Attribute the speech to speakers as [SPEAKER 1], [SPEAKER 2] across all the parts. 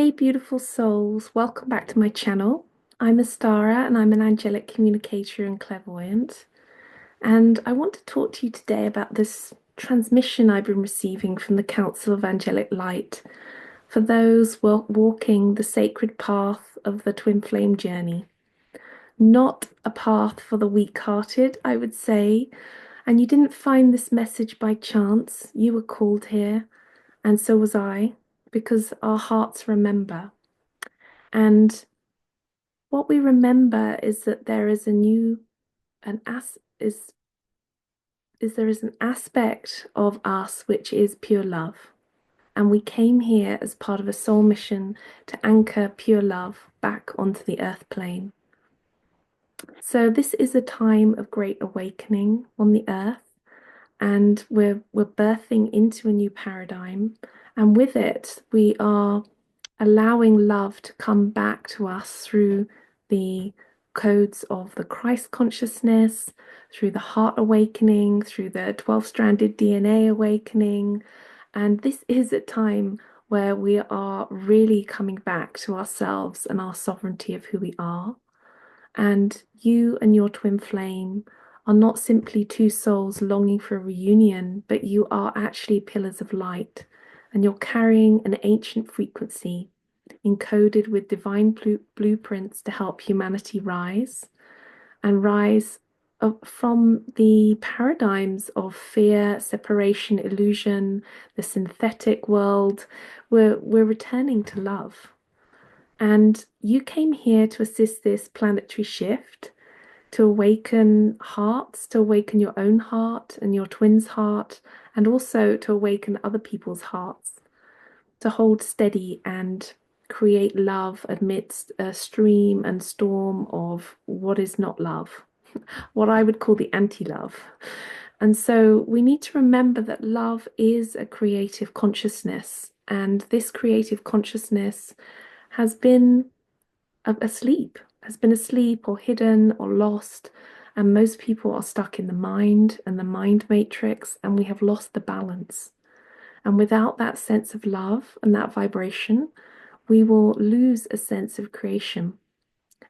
[SPEAKER 1] Hey, beautiful souls, welcome back to my channel. I'm Astara and I'm an angelic communicator and clairvoyant. And I want to talk to you today about this transmission I've been receiving from the Council of Angelic Light for those walking the sacred path of the twin flame journey. Not a path for the weak-hearted, I would say. And you didn't find this message by chance. You were called here, and so was I, because our hearts remember. And what we remember is that there is a new an as is there is an aspect of us which is pure love. And we came here as part of a soul mission to anchor pure love back onto the earth plane. So this is a time of great awakening on the earth, and we're birthing into a new paradigm. And with it, we are allowing love to come back to us through the codes of the Christ consciousness, through the heart awakening, through the 12-stranded DNA awakening. And this is a time where we are really coming back to ourselves and our sovereignty of who we are. And you and your twin flame are not simply two souls longing for a reunion, but you are actually pillars of light, and you're carrying an ancient frequency encoded with divine blueprints to help humanity rise and rise from the paradigms of fear, separation, illusion, the synthetic world. We're returning to love. And you came here to assist this planetary shift, to awaken hearts, to awaken your own heart and your twin's heart, and also to awaken other people's hearts, to hold steady and create love amidst a stream and storm of what is not love, what I would call the anti-love. And so we need to remember that love is a creative consciousness, and this creative consciousness has been asleep or hidden or lost. And most people are stuck in the mind and the mind matrix, and we have lost the balance. And without that sense of love and that vibration, we will lose a sense of creation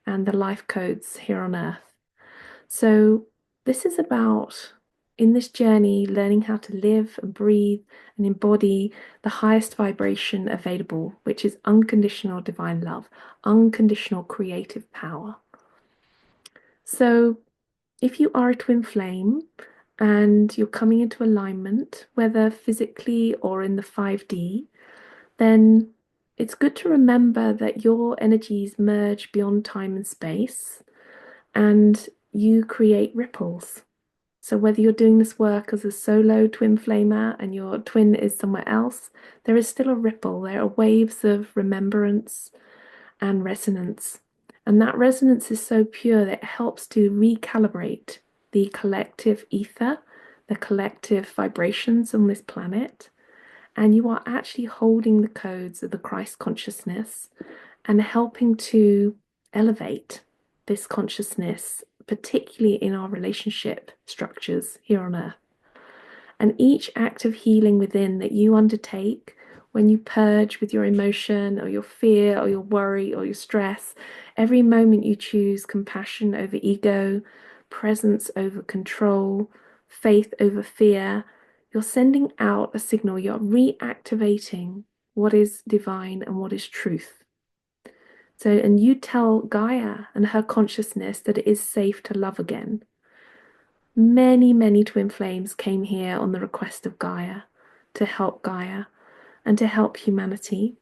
[SPEAKER 1] and the life codes here on earth. So, this is about, in this journey, learning how to live and breathe and embody the highest vibration available, which is unconditional divine love, unconditional creative power. So, if you are a twin flame and you're coming into alignment, whether physically or in the 5D, then it's good to remember that your energies merge beyond time and space, and you create ripples. So whether you're doing this work as a solo twin flamer and your twin is somewhere else, there is still a ripple. There are waves of remembrance and resonance. And that resonance is so pure that it helps to recalibrate the collective ether, the collective vibrations on this planet. And you are actually holding the codes of the Christ consciousness and helping to elevate this consciousness, particularly in our relationship structures here on earth. And each act of healing within that you undertake, when you purge with your emotion or your fear or your worry or your stress, every moment you choose compassion over ego, presence over control, faith over fear, you're sending out a signal. You're reactivating what is divine and what is truth. So, and you tell Gaia and her consciousness that it is safe to love again. Many, many twin flames came here on the request of Gaia and to help humanity.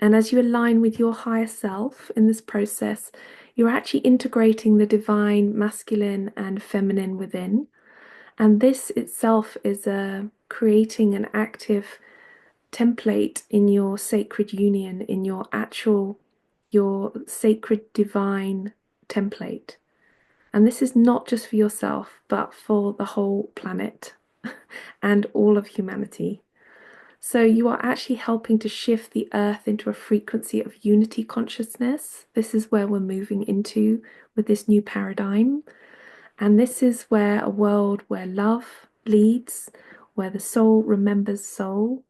[SPEAKER 1] And as you align with your higher self in this process, you're actually integrating the divine masculine and feminine within. And this itself is creating an active template in your sacred union, in your sacred divine template. And this is not just for yourself, but for the whole planet and all of humanity. So you are actually helping to shift the earth into a frequency of unity consciousness. This is where we're moving into with this new paradigm. And this is where a world where love leads, where the soul remembers soul,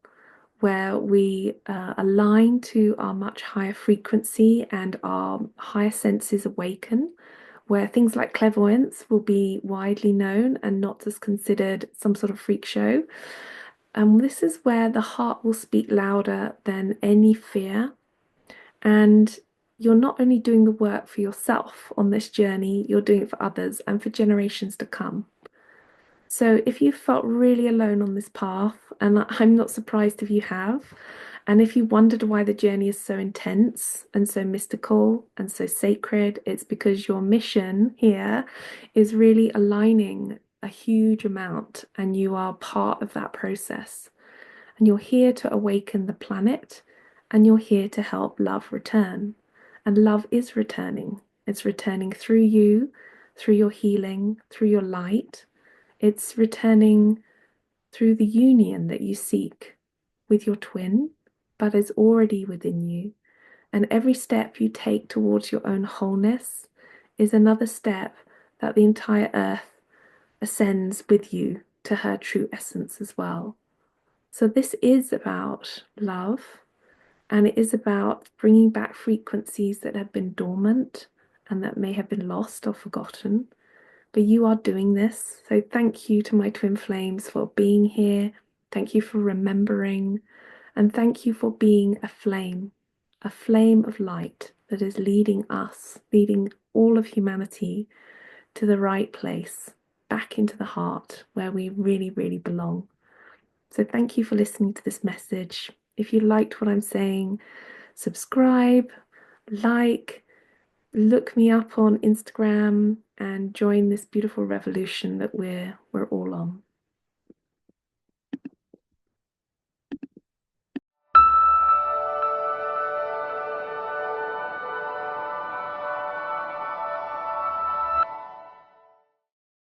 [SPEAKER 1] where we align to our much higher frequency and our higher senses awaken, where things like clairvoyance will be widely known and not just considered some sort of freak show. And this is where the heart will speak louder than any fear. And you're not only doing the work for yourself on this journey, you're doing it for others and for generations to come. So if you felt really alone on this path, and I'm not surprised if you have, and if you wondered why the journey is so intense and so mystical and so sacred, it's because your mission here is really aligning a huge amount, and you are part of that process. And you're here to awaken the planet, and you're here to help love return. And love is returning. It's returning through you, through your healing, through your light. It's returning through the union that you seek with your twin, but is already within you. And every step you take towards your own wholeness is another step that the entire earth ascends with you to her true essence as well. So, this is about love, and it is about bringing back frequencies that have been dormant and that may have been lost or forgotten. But you are doing this. So thank you to my twin flames for being here. Thank you for remembering. And thank you for being a flame of light that is leading us, leading all of humanity to the right place, back into the heart where we really, really belong. So thank you for listening to this message. If you liked what I'm saying, subscribe, like, look me up on Instagram and join this beautiful revolution that we're all